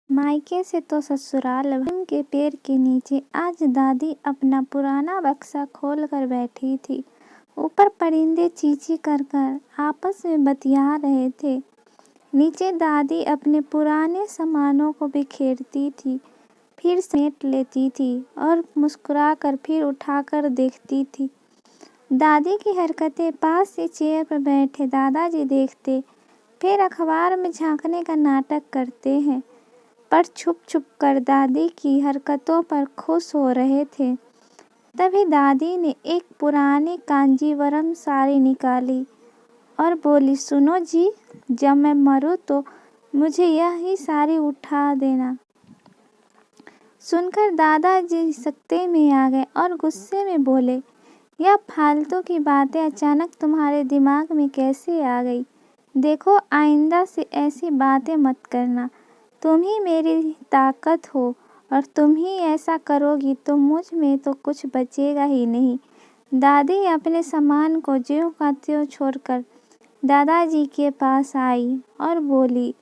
मायके से तो ससुराल नीम के पेड़ के नीचे आज दादी अपना पुराना बक्सा खोल कर बैठी थी। ऊपर परिंदे चींची कर कर आपस में बतिया रहे थे। नीचे दादी अपने पुराने सामानों को बिखेरती थी, फिर समेट लेती थी और मुस्कुराकर फिर उठाकर देखती थी। दादी की हरकतें पास से चेयर पर बैठे दादाजी देखते, फिर अखबार में झांकने का नाटक करते हैं, पर छुप छुप कर दादी की हरकतों पर खुश हो रहे थे। तभी दादी ने एक पुरानी कांजीवरम साड़ी निकाली और बोली, सुनो जी, जब मैं मरूं तो मुझे यही साड़ी उठा देना। सुनकर दादाजी सकते में आ गए और गुस्से में बोले, यह फालतू की बातें अचानक तुम्हारे दिमाग में कैसे आ गई? देखो, आइंदा से ऐसी बातें मत करना। तुम ही मेरी ताकत हो और तुम ही ऐसा करोगी तो मुझ में तो कुछ बचेगा ही नहीं। दादी अपने सामान को ज्यों का त्यों छोड़कर दादाजी के पास आई और बोली,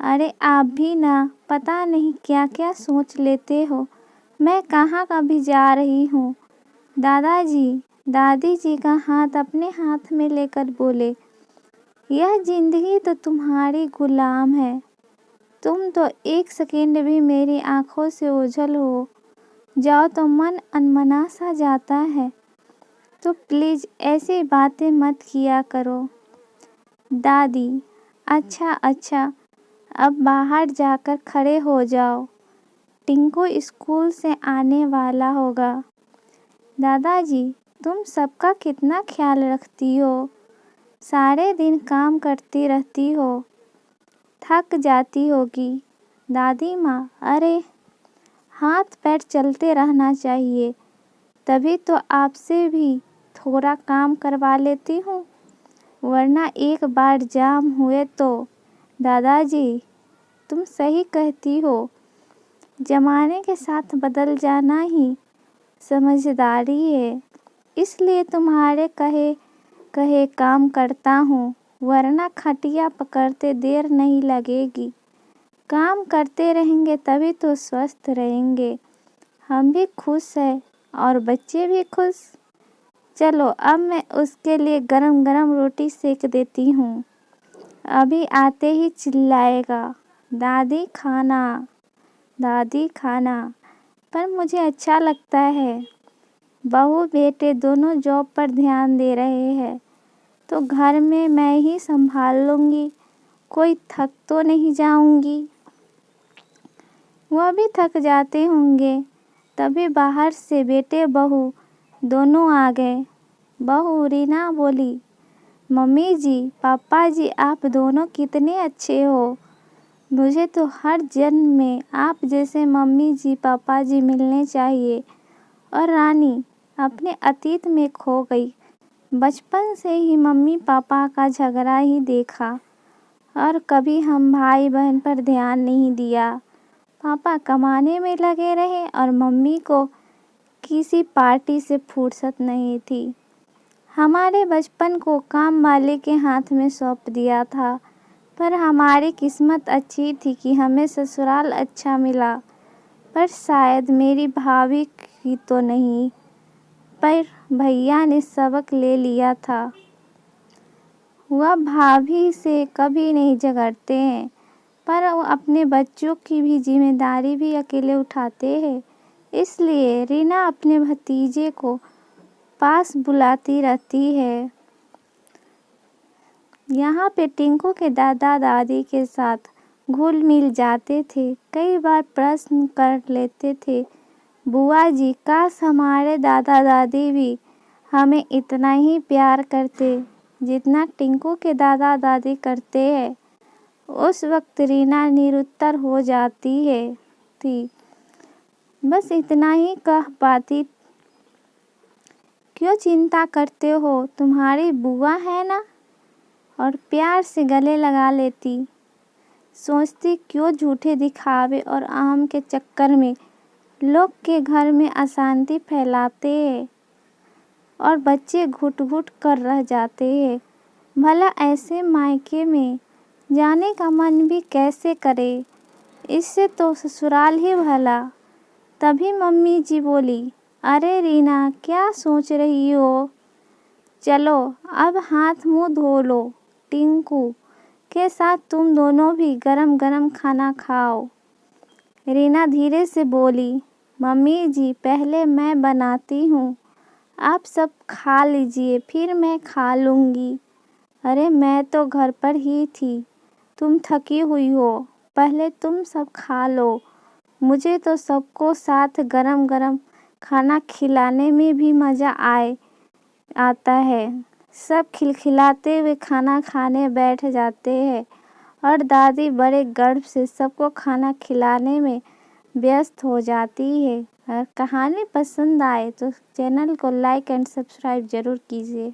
अरे आप भी ना, पता नहीं क्या क्या सोच लेते हो। मैं कहाँ कभी जा रही हूँ। दादी जी का हाथ अपने हाथ में लेकर बोले, यह जिंदगी तो तुम्हारी गुलाम है। तुम तो एक सेकंड भी मेरी आंखों से ओझल हो जाओ तो मन अनमना सा जाता है। तो प्लीज़ ऐसी बातें मत किया करो। दादी, अच्छा, अब बाहर जाकर खड़े हो जाओ। टिंकू स्कूल से आने वाला होगा। दादाजी, तुम सबका कितना ख्याल रखती हो। सारे दिन काम करती रहती हो, थक जाती होगी। दादी माँ, अरे हाथ पैर चलते रहना चाहिए, तभी तो आपसे भी थोड़ा काम करवा लेती हूँ, वरना एक बार जाम हुए तो। दादाजी, तुम सही कहती हो, जमाने के साथ बदल जाना ही समझदारी है। इसलिए तुम्हारे कहे काम करता हूँ, वरना खटिया पकड़ते देर नहीं लगेगी। काम करते रहेंगे तभी तो स्वस्थ रहेंगे। हम भी खुश हैं और बच्चे भी खुश। चलो अब मैं उसके लिए गरम गरम रोटी सेक देती हूँ, अभी आते ही चिल्लाएगा, दादी खाना। पर मुझे अच्छा लगता है, बहू बेटे दोनों जॉब पर ध्यान दे रहे हैं तो घर में मैं ही संभाल लूँगी, कोई थक तो नहीं जाऊँगी। वह भी थक जाते होंगे। तभी बाहर से बेटे बहू दोनों आ गए। बहू रीना बोली, मम्मी जी, पापा जी, आप दोनों कितने अच्छे हो। मुझे तो हर जन्म में आप जैसे मम्मी जी पापा जी मिलने चाहिए। और रानी अपने अतीत में खो गई। बचपन से ही मम्मी पापा का झगड़ा ही देखा और कभी हम भाई बहन पर ध्यान नहीं दिया। पापा कमाने में लगे रहे और मम्मी को किसी पार्टी से फुर्सत नहीं थी। हमारे बचपन को काम वाले के हाथ में सौंप दिया था, पर हमारी किस्मत अच्छी थी कि हमें ससुराल अच्छा मिला। पर शायद मेरी भाभी की तो नहीं, पर भैया ने सबक ले लिया था। वह भाभी से कभी नहीं झगड़ते हैं, पर वो अपने बच्चों की भी जिम्मेदारी भी अकेले उठाते हैं। इसलिए रीना अपने भतीजे को पास बुलाती रहती है। यहाँ पे टिंकू के दादा दादी के साथ घुल मिल जाते थे। कई बार प्रश्न कर लेते थे, बुआ जी, काश हमारे दादा दादी भी हमें इतना ही प्यार करते जितना टिंकू के दादा दादी करते हैं। उस वक्त रीना निरुत्तर हो जाती थी। बस इतना ही कह पाती, क्यों चिंता करते हो, तुम्हारी बुआ है ना, और प्यार से गले लगा लेती। सोचती क्यों झूठे दिखावे और आम के चक्कर में लोग के घर में अशांति फैलाते हैं और बच्चे घुट घुट कर रह जाते हैं। भला ऐसे मायके में जाने का मन भी कैसे करे। इससे तो ससुराल ही भला। तभी मम्मी जी बोली, अरे रीना, क्या सोच रही हो? चलो अब हाथ मुंह धो लो। टिंकू के साथ तुम दोनों भी गरम गरम खाना खाओ। रीना धीरे से बोली, मम्मी जी पहले मैं बनाती हूँ, आप सब खा लीजिए फिर मैं खा लूँगी। अरे मैं तो घर पर ही थी, तुम थकी हुई हो, पहले तुम सब खा लो। मुझे तो सबको साथ गरम गरम खाना खिलाने में भी मज़ा आता है। सब खिलखिलाते हुए खाना खाने बैठ जाते हैं और दादी बड़े गर्व से सबको खाना खिलाने में व्यस्त हो जाती है। अगर कहानी पसंद आए तो चैनल को लाइक एंड सब्सक्राइब ज़रूर कीजिए।